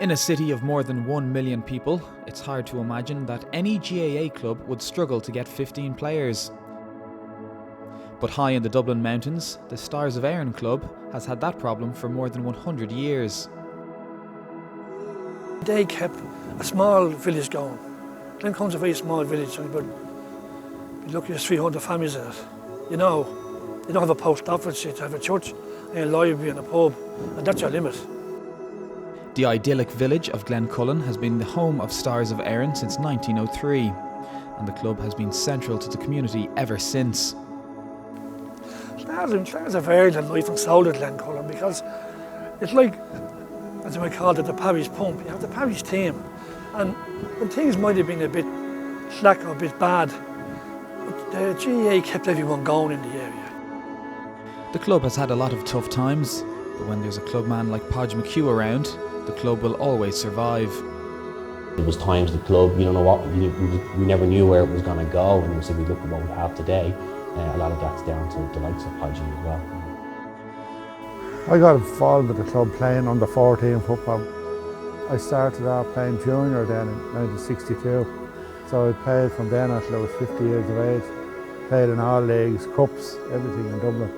In a city of more than 1 million people, it's hard to imagine that any GAA club would struggle to get 15 players. But high in the Dublin mountains, the Stars of Erin club has had that problem for more than 100 years. They kept a small village going. Glencullen's a very small village, but you look, there's 300 families in it. You know, you don't have a post office, you have a church, and a library and a pub, and that's your limit. The idyllic village of Glencullen has been the home of Stars of Erin since 1903, and the club has been central to the community ever since. Stars of Erin had life and soul at Glencullen because it's like, as I call it, the parish pump. You have the parish team, and when things might have been a bit slack or a bit bad, the GAA kept everyone going in the area. The club has had a lot of tough times, but when there's a clubman like Podge McHugh around, the club will always survive. There was times the club, you don't know what, we never knew where it was going to go, and we said we look at what we have today. A lot of that's down to the likes of Podge as well. I got involved with the club playing under 14 football. I started off playing junior then in 1962. So I played from then until I was 50 years of age. Played in all leagues, cups, everything in Dublin.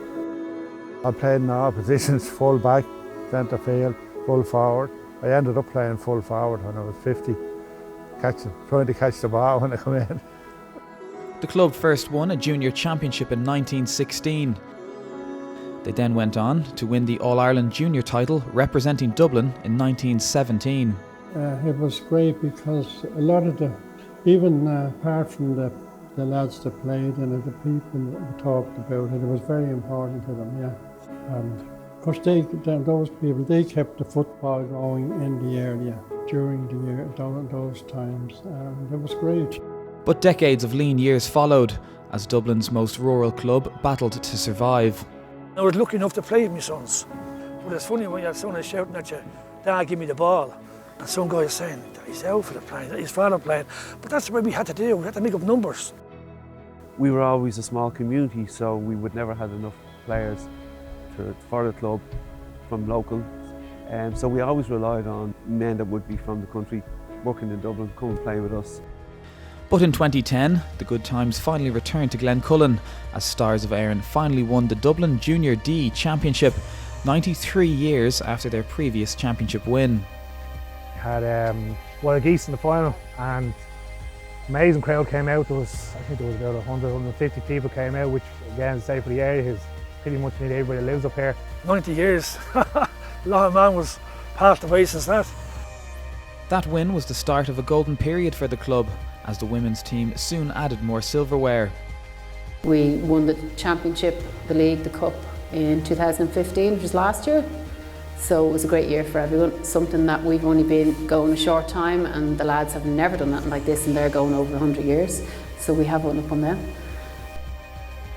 I played in all positions, full back, centre field, full forward. I ended up playing full forward when I was 50, trying to catch the ball when I come in. The club first won a junior championship in 1916. They then went on to win the All-Ireland junior title representing Dublin in 1917. It was great because a lot of even apart from the lads that played in it, the people that talked about it, it was very important to them, yeah. And of course those people, they kept the football going in the area during the year, those times, and it was great. But decades of lean years followed as Dublin's most rural club battled to survive. I was lucky enough to play with my sons. But it's funny when your son is shouting at you, "Dad, give me the ball." And some guy is saying, "He's out for the playing, his father playing." But that's what we had to do, we had to make up numbers. We were always a small community, so we would never have enough players for the club from locals. So we always relied on men that would be from the country, working in Dublin, come and play with us. But in 2010, the good times finally returned to Glencullen as Stars of Erin finally won the Dublin Junior D Championship 93 years after their previous championship win. Had Wild Geese in the final, and amazing crowd came out. I think there was about 100, 150 people came out, which again, say for the area, is pretty much nearly everybody that lives up here. 90 years. A lot of man was passed away since that. That win was the start of a golden period for the club, as the women's team soon added more silverware. We won the championship, the league, the cup in 2015, which was last year. So it was a great year for everyone, something that we've only been going a short time, and the lads have never done nothing like this, and they're going over 100 years. So we have one up on them.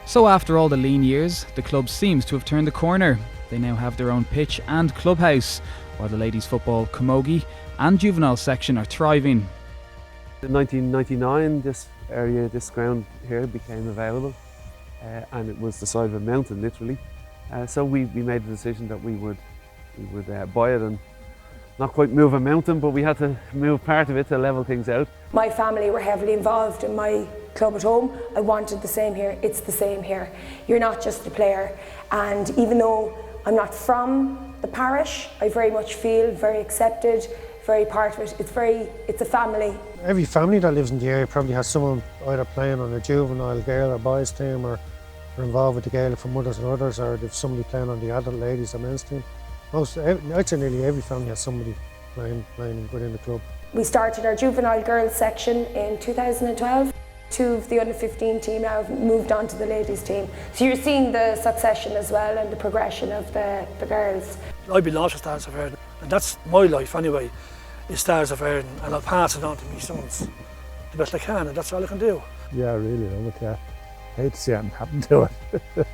So after all the lean years, the club seems to have turned the corner. They now have their own pitch and clubhouse, while the ladies' football, camogie and juvenile section are thriving. In 1999, this ground here became available, and it was the side of a mountain, literally. So we made the decision that we would buy it and not quite move a mountain, but we had to move part of it to level things out. My family were heavily involved in my club at home. I wanted the same here. It's the same here. You're not just a player, and even though I'm not from the parish, I very much feel very accepted, very part of it. It's a family. Every family that lives in the area probably has someone either playing on a juvenile girl or boys team, or involved with the Gaelic for mothers and others, or they've somebody playing on the adult ladies or men's team. I'd say nearly every family has somebody playing within the club. We started our juvenile girls section in 2012. Two of the under-15 team now have moved on to the ladies team. So you're seeing the succession as well and the progression of the girls. I belong to Stars of Erin, and that's my life anyway, is Stars of Erin, and I'll pass it on to my sons the best I can, and that's all I can do. Yeah, really, I hate to see anything happen to it.